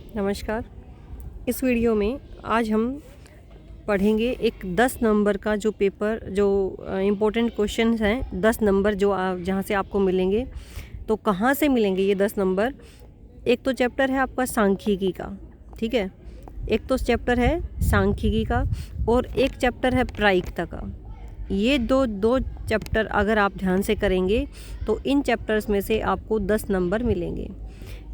नमस्कार। इस वीडियो में आज हम पढ़ेंगे एक 10 नंबर का जो पेपर जो इम्पोर्टेंट क्वेश्चंस हैं 10 नंबर जो जहाँ से आपको मिलेंगे। तो कहाँ से मिलेंगे ये 10 नंबर? एक तो चैप्टर है आपका सांख्यिकी का, ठीक है। एक तो चैप्टर है सांख्यिकी का और एक चैप्टर है प्रायिकता का। ये दो चैप्टर अगर आप ध्यान से करेंगे तो इन चैप्टर्स में से आपको 10 नंबर मिलेंगे।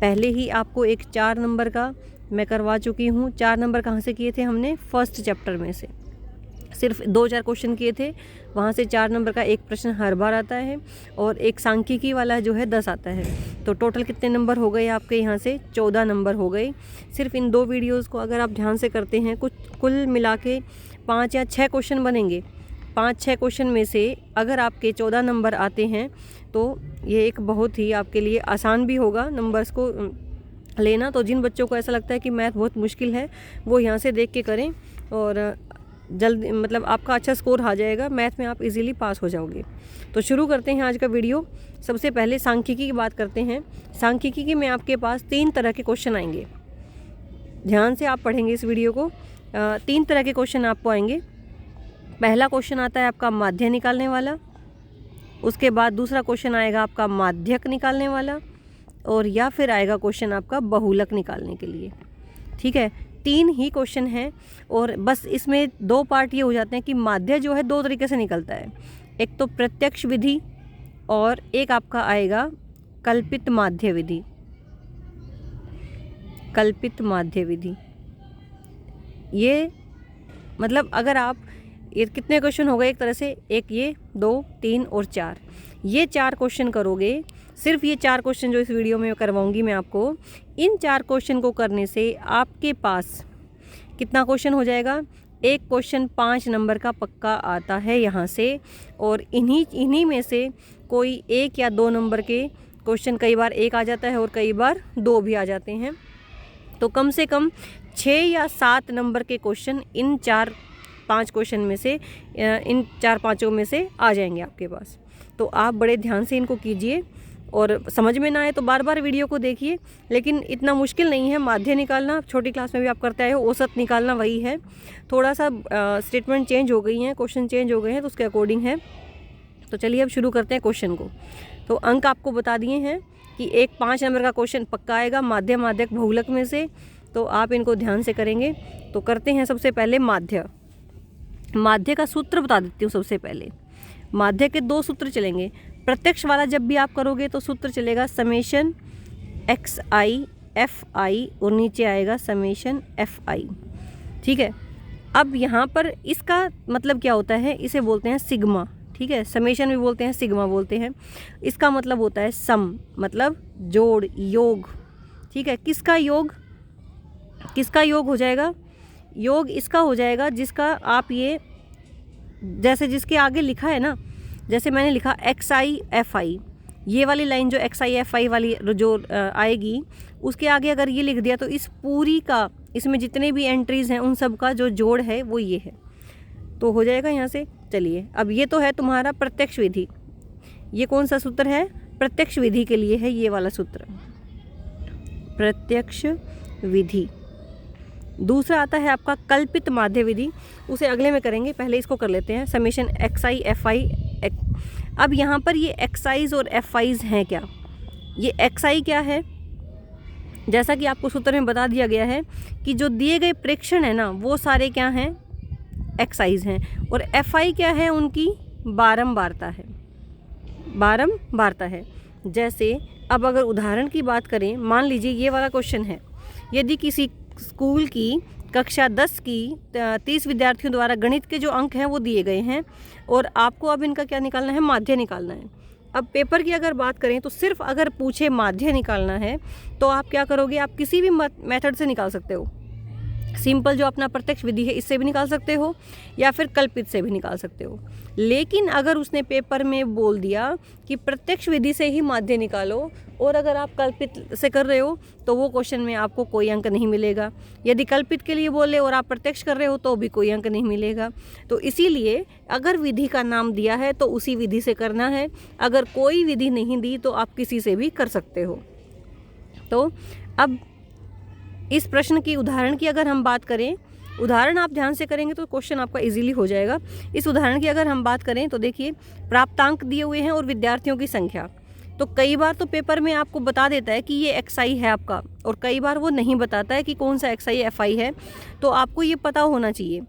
पहले ही आपको एक 4 नंबर का मैं करवा चुकी हूँ। 4 नंबर कहाँ से किए थे हमने? फर्स्ट चैप्टर में से सिर्फ 2-4 क्वेश्चन किए थे, वहाँ से 4 नंबर का एक प्रश्न हर बार आता है और एक सांख्यिकी वाला जो है 10 आता है। तो टोटल कितने नंबर हो गए आपके यहाँ से? 14 नंबर हो गए। सिर्फ इन 2 वीडियोज़ को अगर आप ध्यान से करते हैं कुल मिला के 5 या 6 क्वेश्चन बनेंगे। 5-6 क्वेश्चन में से अगर आपके 14 नंबर आते हैं तो ये एक बहुत ही आपके लिए आसान भी होगा नंबर्स को लेना। तो जिन बच्चों को ऐसा लगता है कि मैथ बहुत मुश्किल है वो यहाँ से देख के करें और जल्दी मतलब आपका अच्छा स्कोर आ जाएगा, मैथ में आप इजीली पास हो जाओगे। तो शुरू करते हैं आज का वीडियो। सबसे पहले सांख्यिकी की बात करते हैं। सांख्यिकी में आपके पास 3 तरह के क्वेश्चन आएंगे। ध्यान से आप पढ़ेंगे इस वीडियो को। 3 तरह के क्वेश्चन आपको आएंगे। पहला क्वेश्चन आता है आपका माध्य निकालने वाला, उसके बाद दूसरा क्वेश्चन आएगा आपका माध्यक निकालने वाला और या फिर आएगा क्वेश्चन आपका बहुलक निकालने के लिए, ठीक है। 3 ही क्वेश्चन हैं और बस इसमें 2 पार्ट ये हो जाते हैं कि माध्य जो है 2 तरीके से निकलता है। एक तो प्रत्यक्ष विधि और एक आपका आएगा कल्पित माध्य विधि। कल्पित माध्य विधि ये मतलब अगर आप ये कितने क्वेश्चन हो गए एक तरह से? एक ये 2 3 और 4, ये 4 क्वेश्चन करोगे। सिर्फ ये 4 क्वेश्चन जो इस वीडियो में करवाऊंगी मैं आपको, इन 4 क्वेश्चन को करने से आपके पास कितना क्वेश्चन हो जाएगा? एक क्वेश्चन 5 नंबर का पक्का आता है यहाँ से। और इन्हीं में से कोई 1 या 2 नंबर के क्वेश्चन कई बार 1 आ जाता है और कई बार 2 भी आ जाते हैं। तो कम से कम 6 या 7 नंबर के क्वेश्चन इन 4-5 क्वेश्चन में से, इन 4-5 में से आ जाएंगे आपके पास। तो आप बड़े ध्यान से इनको कीजिए और समझ में ना आए तो बार बार वीडियो को देखिए। लेकिन इतना मुश्किल नहीं है माध्य निकालना, छोटी क्लास में भी आप करते आए हो। औसत निकालना वही है, थोड़ा सा स्टेटमेंट चेंज हो गई हैं, क्वेश्चन चेंज हो गए हैं, तो उसके अकॉर्डिंग है। तो चलिए अब शुरू करते हैं क्वेश्चन को। तो अंक आपको बता दिए हैं कि एक 5 नंबर का क्वेश्चन पक्का आएगा माध्य माध्यक बहुलक में से। तो आप इनको ध्यान से करेंगे। तो करते हैं सबसे पहले माध्य। माध्य का सूत्र बता देती हूँ। सबसे पहले माध्य के 2 सूत्र चलेंगे। प्रत्यक्ष वाला जब भी आप करोगे तो सूत्र चलेगा समेशन xi fi और नीचे आएगा समेशन fi, ठीक है। अब यहाँ पर इसका मतलब क्या होता है? इसे बोलते हैं सिग्मा, ठीक है। समेशन भी बोलते हैं, सिग्मा बोलते हैं। इसका मतलब होता है सम, मतलब जोड़, योग, ठीक है। किसका योग? किसका योग हो जाएगा? योग इसका हो जाएगा जिसका आप ये जैसे जिसके आगे लिखा है ना, जैसे मैंने लिखा xi fi, ये वाली लाइन जो xi fi वाली जो आएगी उसके आगे अगर ये लिख दिया तो इस पूरी का, इसमें जितने भी एंट्रीज हैं उन सब का जो जोड़ है वो ये है। तो हो जाएगा यहाँ से। चलिए अब ये तो है तुम्हारा प्रत्यक्ष विधि। ये कौन सा सूत्र है? प्रत्यक्ष विधि के लिए है ये वाला सूत्र, प्रत्यक्ष विधि। दूसरा आता है आपका कल्पित माध्य विधि, उसे अगले में करेंगे, पहले इसको कर लेते हैं। Summation xi fi। अब यहाँ पर ये xi's और fi's हैं क्या? ये xi क्या है? जैसा कि आपको सूत्र में बता दिया गया है कि जो दिए गए प्रेक्षण है ना वो सारे क्या हैं? xi's हैं। और fi क्या है? उनकी बारंबारता है, बारंबारता है। जैसे अब अगर उदाहरण की बात करें, मान लीजिए ये वाला क्वेश्चन है। यदि किसी स्कूल की कक्षा 10 की 30 विद्यार्थियों द्वारा गणित के जो अंक हैं वो दिए गए हैं और आपको अब इनका क्या निकालना है? माध्य निकालना है। अब पेपर की अगर बात करें तो सिर्फ अगर पूछे माध्य निकालना है तो आप क्या करोगे? आप किसी भी मेथड से निकाल सकते हो। सिंपल जो अपना प्रत्यक्ष विधि है इससे भी निकाल सकते हो या फिर कल्पित से भी निकाल सकते हो। लेकिन अगर उसने पेपर में बोल दिया कि प्रत्यक्ष विधि से ही माध्य निकालो और अगर आप कल्पित से कर रहे हो तो वो क्वेश्चन में आपको कोई अंक नहीं मिलेगा। यदि कल्पित के लिए बोले और आप प्रत्यक्ष कर रहे हो तो भी कोई अंक नहीं मिलेगा। तो इसीलिए अगर विधि का नाम दिया है तो उसी विधि से करना है। अगर कोई विधि नहीं दी तो आप किसी से भी कर सकते हो। तो अब इस प्रश्न की उदाहरण की अगर हम बात करें, उदाहरण आप ध्यान से करेंगे तो क्वेश्चन आपका इजीली हो जाएगा। इस उदाहरण की अगर हम बात करें तो देखिए, प्राप्तांक दिए हुए हैं और विद्यार्थियों की संख्या। तो कई बार तो पेपर में आपको बता देता है कि ये XI है आपका, और कई बार वो नहीं बताता है कि कौन सा XI FI है। तो आपको ये पता होना चाहिए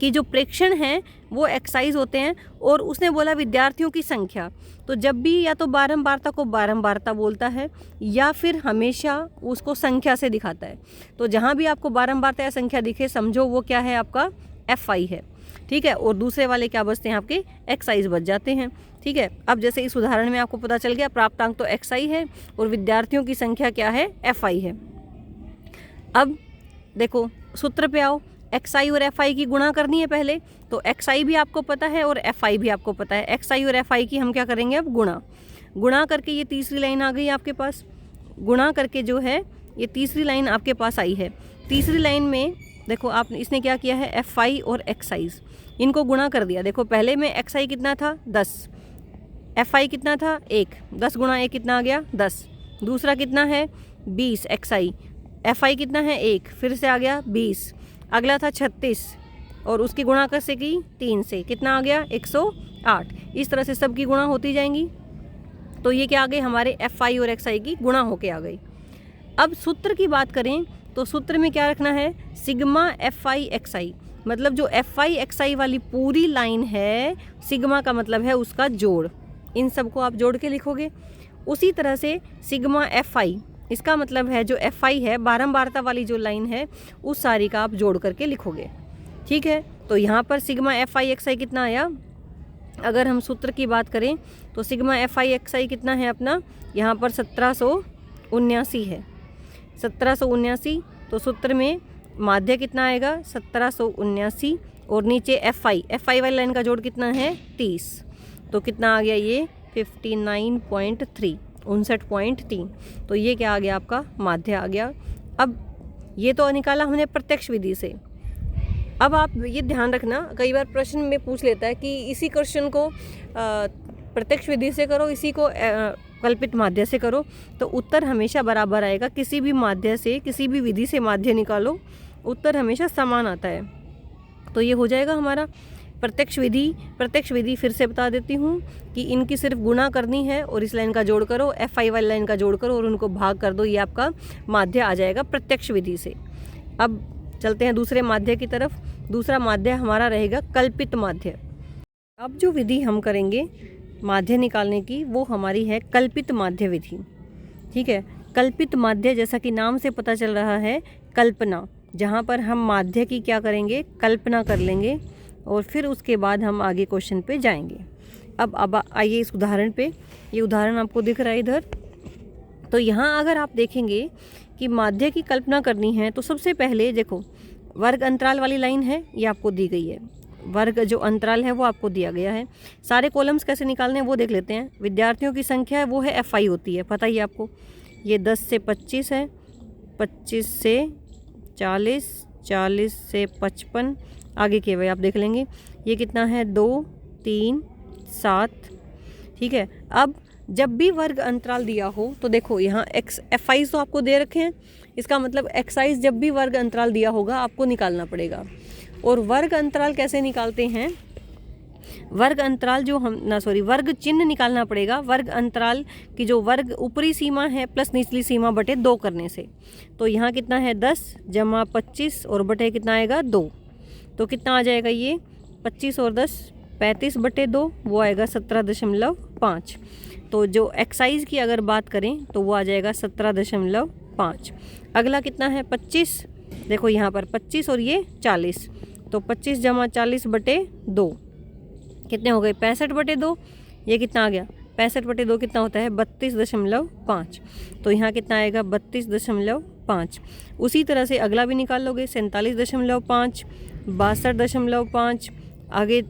कि जो प्रेक्षण हैं वो एक्साइज होते हैं, और उसने बोला विद्यार्थियों की संख्या। तो जब भी या तो बारंबारता को बारंबारता बोलता है या फिर हमेशा उसको संख्या से दिखाता है। तो जहाँ भी आपको बारंबारता या संख्या दिखे, समझो वो क्या है, आपका FI है। ठीक है, और दूसरे वाले क्या बचते हैं, आपके एक्साइज बच जाते हैं। ठीक है, अब जैसे इस उदाहरण में आपको पता चल गया, प्राप्तांक तो XI है और विद्यार्थियों की संख्या क्या है, FI है। अब देखो सूत्र पे आओ, XI और FI की गुणा करनी है पहले। तो XI भी आपको पता है और FI भी आपको पता है। XI और FI की हम क्या करेंगे, अब गुणा करके ये तीसरी लाइन आ गई आपके पास। गुणा करके जो है ये तीसरी लाइन आपके पास आई है। तीसरी लाइन में देखो आप, इसने क्या किया है, FI और XI इनको गुणा कर दिया। देखो पहले में XI कितना था, 10, FI कितना था, 1, 10 गुणा 1 कितना आ गया, 10। दूसरा कितना है, 20 XI, FI कितना है, 1, फिर से आ गया 20। अगला था 36 और उसकी गुणा कैसे की, 3 से, कितना आ गया, 108। इस तरह से सबकी गुणा होती जाएंगी। तो ये क्या आ गए, हमारे FI और XI की गुणा होके आ गई। अब सूत्र की बात करें तो सूत्र में क्या रखना है, सिग्मा FI XI, मतलब जो FI XI वाली पूरी लाइन है, सिग्मा का मतलब है उसका जोड़। इन सबको आप जोड़ के लिखोगे। उसी तरह से सिग्मा FI, इसका मतलब है जो FI है, बारंबारता वाली जो लाइन है, उस सारी का आप जोड़ करके लिखोगे। ठीक है, तो यहाँ पर सिग्मा FI XI कितना आया, अगर हम सूत्र की बात करें तो सिग्मा FI XI कितना है अपना, यहाँ पर 1779 है, 1779। तो सूत्र में माध्य कितना आएगा, 1779, और नीचे FI वाली लाइन का जोड़ कितना है, 30। तो कितना आ गया ये, 59.3, 59.3। तो ये क्या आ गया, आपका माध्य आ गया। अब ये तो निकाला हमने प्रत्यक्ष विधि से। अब आप ये ध्यान रखना, कई बार प्रश्न में पूछ लेता है कि इसी क्वेश्चन को प्रत्यक्ष विधि से करो, इसी को कल्पित माध्य से करो, तो उत्तर हमेशा बराबर आएगा। किसी भी माध्य से, किसी भी विधि से माध्य निकालो, उत्तर हमेशा समान आता है। तो ये हो जाएगा हमारा प्रत्यक्ष विधि फिर से बता देती हूँ कि इनकी सिर्फ गुणा करनी है और इस लाइन का जोड़ करो, FI वाली लाइन का जोड़ करो और उनको भाग कर दो, ये आपका माध्य आ जाएगा प्रत्यक्ष विधि से। अब चलते हैं दूसरे माध्य की तरफ। दूसरा माध्य हमारा रहेगा कल्पित माध्य। अब जो विधि हम करेंगे माध्य निकालने की, वो हमारी है कल्पित माध्य विधि। ठीक है, कल्पित माध्य जैसा कि नाम से पता चल रहा है, कल्पना, जहाँ पर हम माध्य की क्या करेंगे, कल्पना कर लेंगे और फिर उसके बाद हम आगे क्वेश्चन पे जाएंगे। अब आइए इस उदाहरण पे, ये उदाहरण आपको दिख रहा है इधर। तो यहाँ अगर आप देखेंगे कि माध्य की कल्पना करनी है, तो सबसे पहले देखो वर्ग अंतराल वाली लाइन है, ये आपको दी गई है। वर्ग जो अंतराल है वो आपको दिया गया है। सारे कॉलम्स कैसे निकालने हैं वो देख लेते हैं। विद्यार्थियों की संख्या है वो है FI होती है, पता ही आपको। ये 10 से 25 है, 25 से 40, 40 से 55, आगे के भाई आप देख लेंगे। ये कितना है, 2, 3, 7। ठीक है, अब जब भी वर्ग अंतराल दिया हो तो देखो यहाँ FI तो आपको दे रखे हैं, इसका मतलब XI जब भी वर्ग अंतराल दिया होगा आपको निकालना पड़ेगा। और वर्ग अंतराल कैसे निकालते हैं, वर्ग अंतराल जो वर्ग चिन्ह निकालना पड़ेगा। वर्ग अंतराल की जो वर्ग ऊपरी सीमा है प्लस निचली सीमा बटे 2 करने से। तो यहाँ कितना है, 10 जमा 25 और बटे कितना आएगा, 2। तो कितना आ जाएगा ये, 25 और 10 35 बटे 2, वो आएगा 17.5। तो जो एक्साइज की अगर बात करें तो वो आ जाएगा 17.5। अगला कितना है, 25। देखो यहाँ पर 25 और ये 40, तो 25 जमा 40 बटे 2 कितने हो गए, 65 बटे 2। ये कितना आ गया, 65 बटे 2 कितना होता है, 32.5। तो यहाँ कितना आएगा, 32.5। उसी तरह से अगला भी निकाल लोगे, 47.5, 62.5, आगे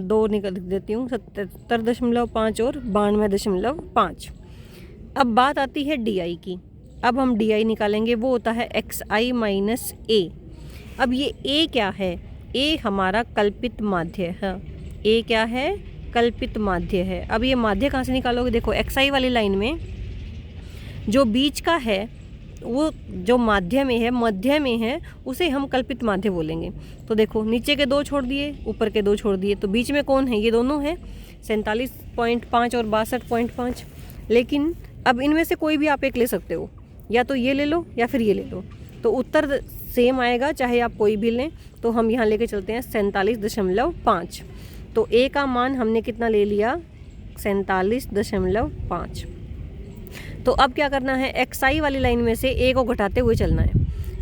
2 निकल देती हूँ, 77.5 और 92.5। अब बात आती है DI की। अब हम DI निकालेंगे, वो होता है XI माइनस A। अब ये A क्या है, A हमारा कल्पित माध्य है। A क्या है, कल्पित माध्य है। अब ये माध्य कहाँ से निकालोगे, देखो XI वाली लाइन में जो बीच का है वो जो माध्य में है उसे हम कल्पित माध्य बोलेंगे। तो देखो नीचे के 2 छोड़ दिए, ऊपर के 2 छोड़ दिए, तो बीच में कौन है? ये दोनों हैं, 47.5 और 62.5। लेकिन अब इनमें से कोई भी आप एक ले सकते हो, या तो ये ले लो या फिर ये ले लो, तो उत्तर सेम आएगा चाहे आप कोई भी लें। तो हम यहाँ लेके चलते हैं 47.5। तो ए का मान हमने कितना ले लिया? 47.5। तो अब क्या करना है? एक्सआई वाली लाइन में से ए को घटाते हुए चलना है।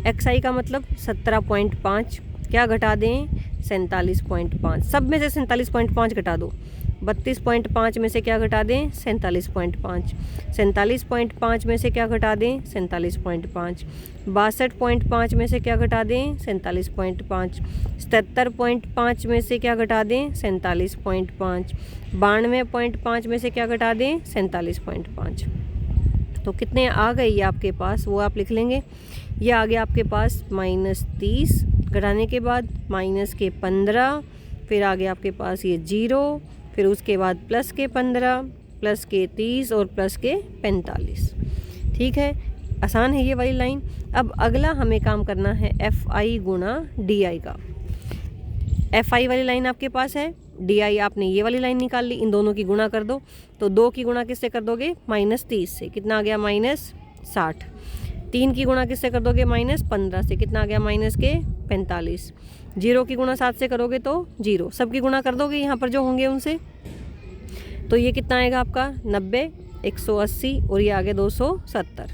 एक्सआई का मतलब 17.5, क्या घटा दें? 47.5। सब में से 47.5 घटा दो। 32.5 में से क्या घटा दें? 47.5। 47.5 में से क्या घटा दें? 47.5। 62.5 में से क्या घटा दें? 47.5। 77.5 में से क्या घटा दें? 47.5। 92.5 में से क्या घटा दें? 47.5। तो कितने आ गए ये आपके पास, वो आप लिख लेंगे। ये आ गया आपके पास -30, घटाने के बाद -15, फिर आ गया आपके पास ये 0, फिर उसके बाद +15, +30 और +45। ठीक है, आसान है ये वाली लाइन। अब अगला हमें काम करना है FI गुणा DI का। FI वाली लाइन आपके पास है, DI आपने ये वाली लाइन निकाल ली, इन दोनों की गुणा कर दो। तो 2 की गुणा किससे कर दोगे? -30 से, कितना आ गया? -60। 3 की गुणा किससे कर दोगे? -15 से, कितना आ गया? -45। 0 की गुणा 7 से करोगे तो 0। सब की गुणा कर दोगे यहाँ पर जो होंगे उनसे, तो ये कितना आएगा आपका? 90, 180 और ये आ गया 270।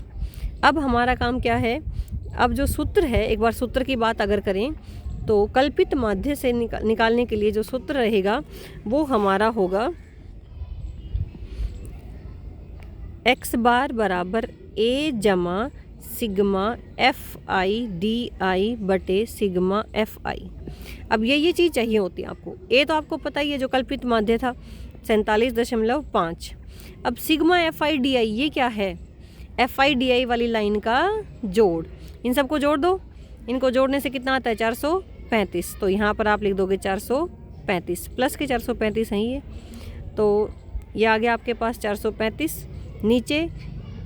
अब हमारा काम क्या है? अब जो सूत्र है, एक बार सूत्र की बात अगर करें तो कल्पित माध्य से निकालने के लिए जो सूत्र रहेगा वो हमारा होगा x बार बराबर a जमा सिग्मा FI DI बटे सिग्मा FI। अब ये चीज़ चाहिए होती है आपको। a तो आपको पता ही है जो कल्पित माध्य था 47.5। अब सिग्मा FI DI ये क्या है? FI DI वाली लाइन का जोड़, इन सबको जोड़ दो। इनको जोड़ने से कितना आता है? 435। तो यहाँ पर आप लिख दोगे 435, प्लस के 435 हैं ये, तो ये आ गया आपके पास 435। नीचे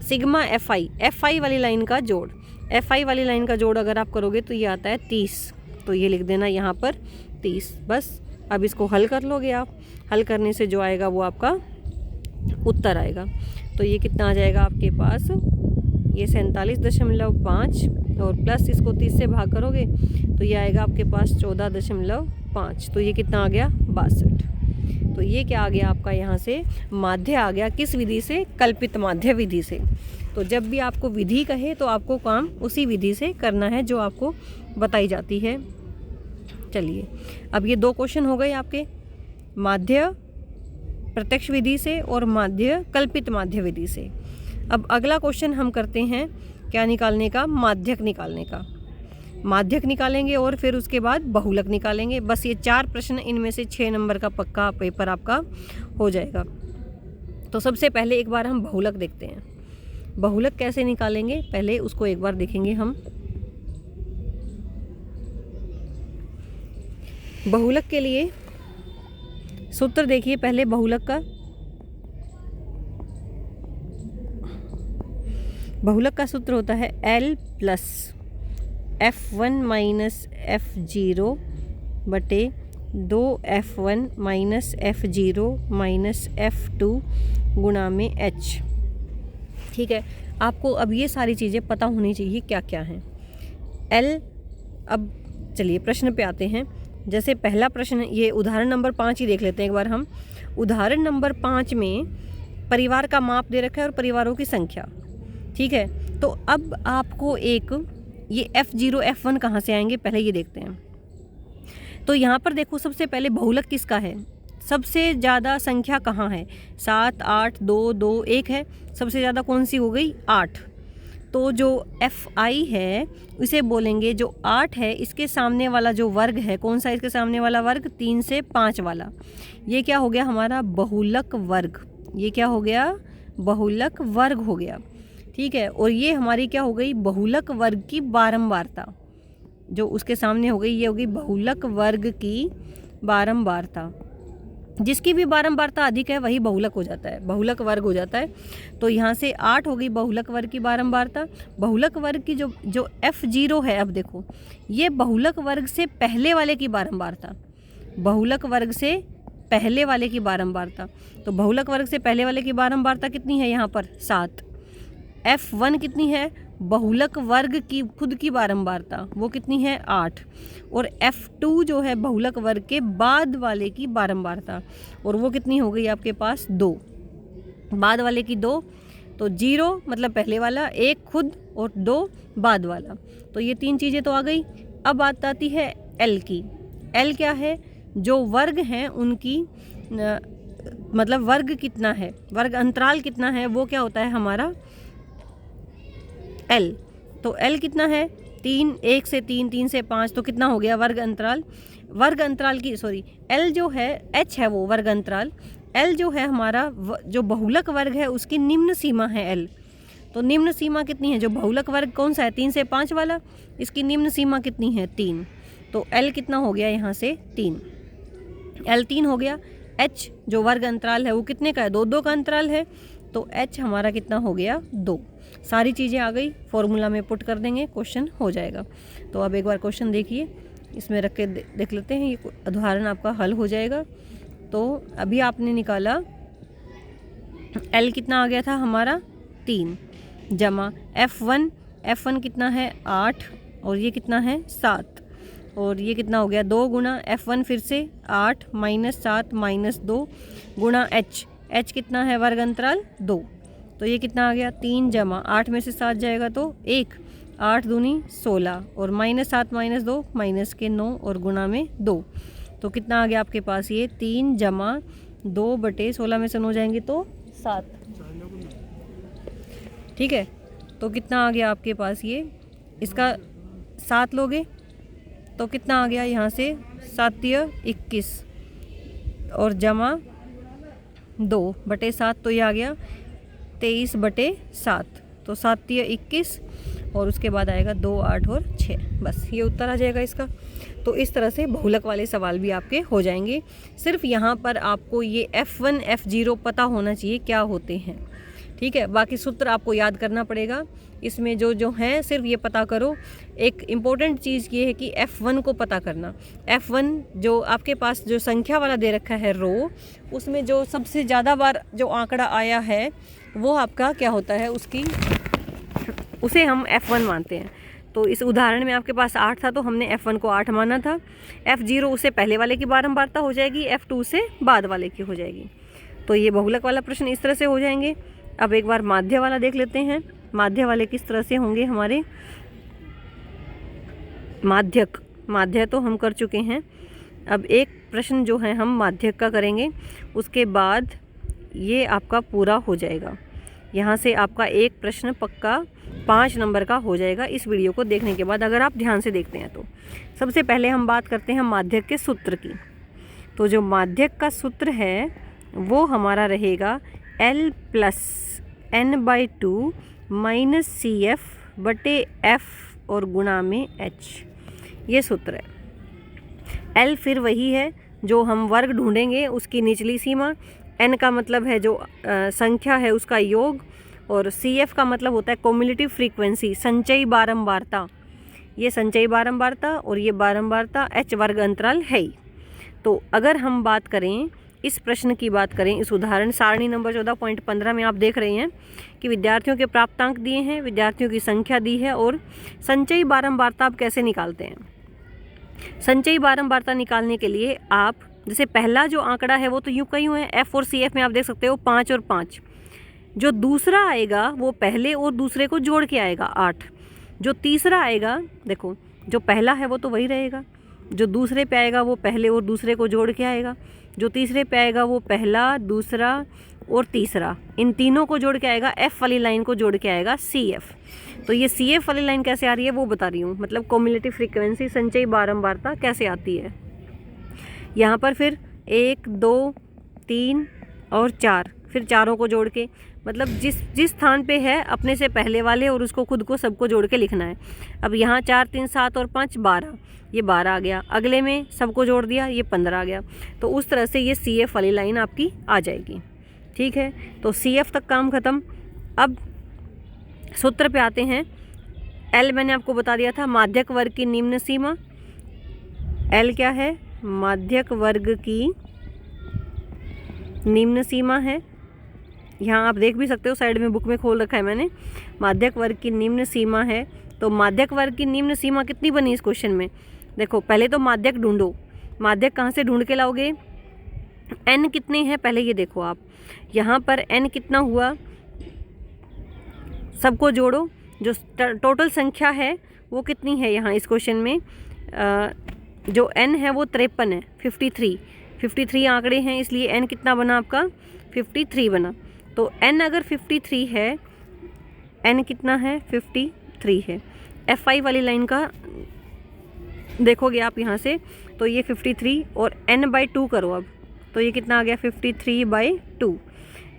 सिग्मा FI वाली लाइन का जोड़, FI वाली लाइन का जोड़ अगर आप करोगे तो ये आता है 30। तो ये लिख देना यहाँ पर 30। बस अब इसको हल कर लोगे आप। हल करने से जो आएगा वो आपका उत्तर आएगा। तो ये कितना आ जाएगा आपके पास? ये 47.5 और प्लस इसको 30 से भाग करोगे तो ये आएगा आपके पास 14.5। तो ये कितना आ गया? 62। तो ये क्या आ गया आपका? यहाँ से माध्य आ गया। किस विधि से? कल्पित माध्य विधि से। तो जब भी आपको विधि कहे तो आपको काम उसी विधि से करना है जो आपको बताई जाती है। चलिए, अब ये 2 क्वेश्चन हो गए आपके, माध्य प्रत्यक्ष विधि से और माध्य कल्पित माध्य विधि से। अब अगला क्वेश्चन हम करते हैं क्या निकालने का? माध्यक निकालने का। माध्यक निकालेंगे और फिर उसके बाद बहुलक निकालेंगे। बस ये 4 प्रश्न, इनमें से 6 नंबर का पक्का पेपर आपका हो जाएगा। तो सबसे पहले एक बार हम बहुलक देखते हैं। बहुलक कैसे निकालेंगे पहले उसको एक बार देखेंगे हम। बहुलक के लिए सूत्र देखिए पहले बहुलक का। बहुलक का सूत्र होता है L plus F1 minus F0 बटे 2F1 minus F0 minus F2 गुणा में H। ठीक है, आपको अब ये सारी चीज़ें पता होनी चाहिए क्या क्या हैं। L, अब चलिए प्रश्न पे आते हैं। जैसे पहला प्रश्न, ये उदाहरण नंबर 5 ही देख लेते हैं एक बार हम। उदाहरण नंबर 5 में परिवार का माप दे रखा है और परिवारों की संख्या। ठीक है, तो अब आपको एक ये F0 F1 कहाँ से आएंगे पहले ये देखते हैं। तो यहाँ पर देखो सबसे पहले बहुलक किसका है? सबसे ज़्यादा संख्या कहाँ है? 7, 8, 2, 2, 1 है। सबसे ज़्यादा कौन सी हो गई? 8। तो जो FI है इसे बोलेंगे जो 8 है इसके सामने वाला जो वर्ग है, कौन सा इसके सामने वाला वर्ग? 3 से 5 वाला। ये क्या हो गया हमारा? बहुलक वर्ग। ये क्या हो गया? बहुलक वर्ग हो गया। ठीक है, और ये हमारी क्या हो गई? बहुलक वर्ग की बारंबारता। जो उसके सामने हो गई ये होगी बहुलक वर्ग की बारंबारता। जिसकी भी बारंबारता अधिक है वही बहुलक हो जाता है, बहुलक वर्ग हो जाता है। तो यहाँ से 8 हो गई बहुलक वर्ग की बारंबारता। बहुलक वर्ग की जो F0 है, अब देखो ये बहुलक वर्ग से पहले वाले की बारंबारता, बहुलक वर्ग से पहले वाले की बारंबारता। तो बहुलक वर्ग से पहले वाले की बारंबारता कितनी है यहाँ पर 7। F1 कितनी है, बहुलक वर्ग की खुद की बारंबारता, वो कितनी है 8। और F2 जो है बहुलक वर्ग के बाद वाले की बारंबारता, और वो कितनी हो गई आपके पास 2, बाद वाले की 2। तो 0 मतलब पहले वाला, 1 खुद और 2 बाद वाला। तो ये 3 चीज़ें तो आ गई। अब बात आती है L की। L क्या है, जो वर्ग हैं उनकी मतलब वर्ग कितना है, वर्ग अंतराल कितना है, वो क्या होता है हमारा L। तो L कितना है 3, 1 से 3, 3 से 5, तो कितना हो गया वर्ग अंतराल। वर्ग अंतराल की L जो है, H है वो वर्ग अंतराल। L जो है हमारा जो बहुलक वर्ग है उसकी निम्न सीमा है L। तो निम्न सीमा कितनी है, जो बहुलक वर्ग कौन सा है 3 से 5 वाला, इसकी निम्न सीमा कितनी है 3। तो L कितना हो गया यहाँ से 3, L 3 हो गया। H जो वर्ग अंतराल है वो कितने का है, 2-2 का अंतराल है। तो H हमारा कितना हो गया 2। सारी चीज़ें आ गई, फॉर्मूला में पुट कर देंगे, क्वेश्चन हो जाएगा। तो अब एक बार क्वेश्चन देखिए, इसमें रख के देख लेते हैं, ये उदाहरण आपका हल हो जाएगा। तो अभी आपने निकाला L कितना आ गया था हमारा 3 जमा F1 कितना है 8 और ये कितना है 7, और ये कितना हो गया 2 गुना F1 फिर से 8 - 7 - 2 गुणा H कितना है वर्ग अंतराल 2। तो ये कितना आ गया 3 जमा 8 में से 7 जाएगा तो 1, 8 दूनी 16 और -7 - 2 -9 और गुणा में 2। तो कितना आ गया आपके पास ये 3 जमा 2/16 में से 9 जाएंगे तो 7। ठीक है, तो कितना आ गया आपके पास ये, इसका 7 लोगे तो कितना आ गया यहाँ से 7 × 21 और जमा 2/7, तो ये आ गया 23/7। तो 7 × 21 और उसके बाद आएगा 2, 8 और 6, बस ये उत्तर आ जाएगा इसका। तो इस तरह से बहुलक वाले सवाल भी आपके हो जाएंगे। सिर्फ यहाँ पर आपको ये F1 F0 पता होना चाहिए क्या होते हैं, ठीक है। बाकी सूत्र आपको याद करना पड़ेगा, इसमें जो है सिर्फ ये पता करो। एक इम्पोर्टेंट चीज़ ये है कि F1 को पता करना। F1 जो आपके पास जो संख्या वाला दे रखा है रो, उसमें जो सबसे ज़्यादा बार जो आंकड़ा आया है वो आपका क्या होता है, उसे हम F1 मानते हैं। तो इस उदाहरण में आपके पास 8 था तो हमने F1 को 8 माना था। F0 उससे पहले वाले की बारंबारता हो जाएगी, F2 से बाद वाले की हो जाएगी। तो ये बहुलक वाला प्रश्न इस तरह से हो जाएंगे। अब एक बार माध्य वाला देख लेते हैं, माध्य वाले किस तरह से होंगे हमारे। माध्यक तो हम कर चुके हैं। अब एक प्रश्न जो है हम माध्यक का करेंगे, उसके बाद ये आपका पूरा हो जाएगा। यहाँ से आपका एक प्रश्न पक्का 5 नंबर का हो जाएगा इस वीडियो को देखने के बाद, अगर आप ध्यान से देखते हैं तो। सबसे पहले हम बात करते हैं माध्यक के सूत्र की। तो जो माध्यक का सूत्र है वो हमारा रहेगा L + n/2 - CF/F और गुणा में H, ये सूत्र है। L फिर वही है जो हम वर्ग ढूंढेंगे उसकी निचली सीमा, n का मतलब है जो संख्या है उसका योग, और CF का मतलब होता है कम्युलेटिव फ्रीक्वेंसी, संचयी बारंबारता। ये संचयी बारंबारता और ये बारंबारता H वर्ग अंतराल है ही। तो अगर हम बात करें इस प्रश्न की बात करें, इस उदाहरण सारणी नंबर 14.15 में आप देख रहे हैं कि विद्यार्थियों के प्राप्तांक दिए हैं, विद्यार्थियों की संख्या दी है और संचयी बारंबारता आप कैसे निकालते हैं। संचयी बारंबारता निकालने के लिए आप जैसे पहला जो आंकड़ा है वो तो यूँ का यूँ है, F और CF में आप देख सकते हो 5 और 5। जो दूसरा आएगा वो पहले और दूसरे को जोड़ के आएगा 8। जो तीसरा आएगा, देखो जो पहला है वो तो वही रहेगा, जो दूसरे पे आएगा वो पहले और दूसरे को जोड़ के आएगा, जो तीसरे पे आएगा वो पहला, दूसरा और तीसरा, इन तीनों को जोड़ के आएगा, F वाली लाइन को जोड़ के आएगा CF। तो ये CF वाली लाइन कैसे आ रही है वो बता रही हूँ, मतलब कम्युलेटिव फ्रीक्वेंसी संचयी बारंबारता कैसे आती है। यहाँ पर फिर 1, 2, 3 और 4 फिर चारों को जोड़ के, मतलब जिस स्थान पे है अपने से पहले वाले और उसको खुद को सबको जोड़ के लिखना है। अब यहाँ 4 3 7 और 5 12, ये 12 आ गया। अगले में सबको जोड़ दिया, ये 15 आ गया। तो उस तरह से ये CF वाली लाइन आपकी आ जाएगी। ठीक है, तो CF तक काम ख़त्म। अब सूत्र पे आते हैं। L मैंने आपको बता दिया था, माध्यक वर्ग की निम्न सीमा। L क्या है? माध्यक वर्ग की निम्न सीमा है। यहाँ आप देख भी सकते हो, साइड में बुक में खोल रखा है मैंने। माध्यक वर्ग की निम्न सीमा है। तो माध्यक वर्ग की निम्न सीमा कितनी बनी इस क्वेश्चन में? देखो, पहले तो माध्यक ढूंढो। माध्यक कहाँ से ढूंढ के लाओगे? n कितने हैं पहले ये देखो आप। यहाँ पर n कितना हुआ, सबको जोड़ो। जो टोटल संख्या है वो कितनी है यहाँ इस क्वेश्चन में? जो n है वो 53 है, 53 आंकड़े हैं, इसलिए n कितना बना आपका? 53 बना। तो n अगर 53 है, n कितना है? 53 है। F5 वाली लाइन का देखोगे आप यहाँ से, तो ये 53 और n/2 करो अब, तो ये कितना आ गया? 53/2।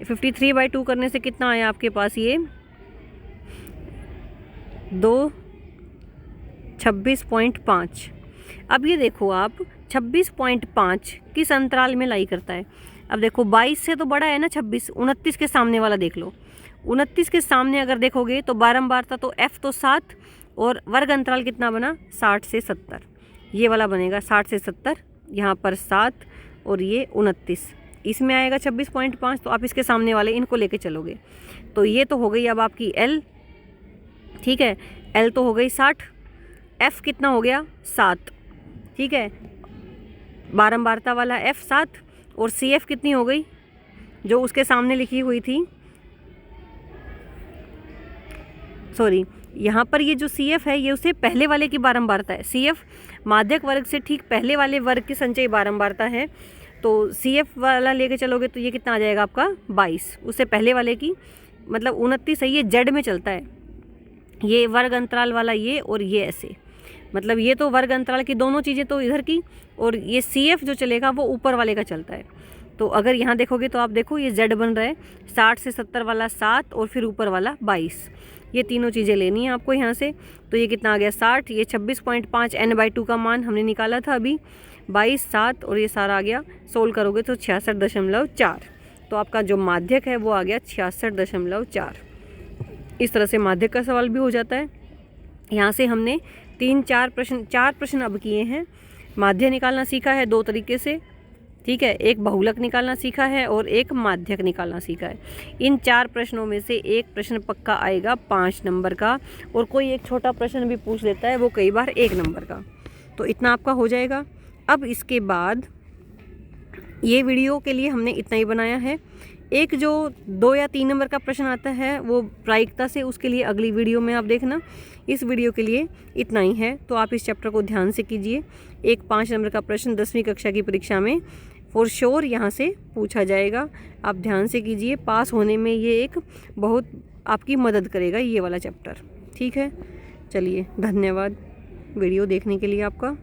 53/2 करने से कितना आया आपके पास? ये 26.5। अब ये देखो आप, 26.5 किस अंतराल में लाई करता है? अब देखो 22 से तो बड़ा है ना 26, 29 के सामने वाला देख लो। 29 के सामने अगर देखोगे तो बारंबारता तो F तो 7 और वर्ग अंतराल कितना बना? 60 से 70। ये वाला बनेगा 60 से 70, यहाँ पर 7 और ये 29, इसमें आएगा 26.5। तो आप इसके सामने वाले इनको लेके चलोगे, तो ये तो हो गई अब आपकी L। ठीक है, L तो हो गई 60, F कितना हो गया? 7। ठीक है, बारंबारता वाला F 7 और CF कितनी हो गई जो उसके सामने लिखी हुई थी? सॉरी, यहाँ पर ये जो CF है ये उससे पहले वाले की बारंबारता है। CF माध्यक वर्ग से ठीक पहले वाले वर्ग की संचयी बारंबारता है। तो CF वाला लेके चलोगे तो ये कितना आ जाएगा आपका? 22। उससे पहले वाले की मतलब 29 है, ये Z में चलता है। ये वर्ग अंतराल वाला ये और ये ऐसे, मतलब ये तो वर्ग अंतराल की दोनों चीज़ें तो इधर की, और ये CF जो चलेगा वो ऊपर वाले का चलता है। तो अगर यहाँ देखोगे तो आप देखो ये Z बन रहा है, 60 से 70 वाला 7 और फिर ऊपर वाला 22। ये तीनों चीज़ें लेनी है आपको यहाँ से। तो ये कितना आ गया? 60। ये 26.5 n/2 का मान हमने निकाला था अभी, 22 7 और ये सारा आ गया। सोल्व करोगे तो 66.4। तो आपका जो माध्यक है वो आ गया 66.4। इस तरह से माध्यक का सवाल भी हो जाता है। यहाँ से हमने 4 प्रश्न अब किए हैं। माध्य निकालना सीखा है 2 तरीके से। ठीक है, एक बहुलक निकालना सीखा है और एक माध्यक निकालना सीखा है। इन 4 प्रश्नों में से एक प्रश्न पक्का आएगा 5 नंबर का, और कोई एक छोटा प्रश्न भी पूछ लेता है वो कई बार 1 नंबर का। तो इतना आपका हो जाएगा। अब इसके बाद ये वीडियो के लिए हमने इतना ही बनाया है। एक जो 2 या 3 नंबर का प्रश्न आता है वो प्रायिकता से, उसके लिए अगली वीडियो में आप देखना। इस वीडियो के लिए इतना ही है, तो आप इस चैप्टर को ध्यान से कीजिए। एक 5 नंबर का प्रश्न 10वीं कक्षा की परीक्षा में फॉर श्योर यहाँ से पूछा जाएगा। आप ध्यान से कीजिए, पास होने में ये एक बहुत आपकी मदद करेगा ये वाला चैप्टर। ठीक है, चलिए, धन्यवाद वीडियो देखने के लिए आपका।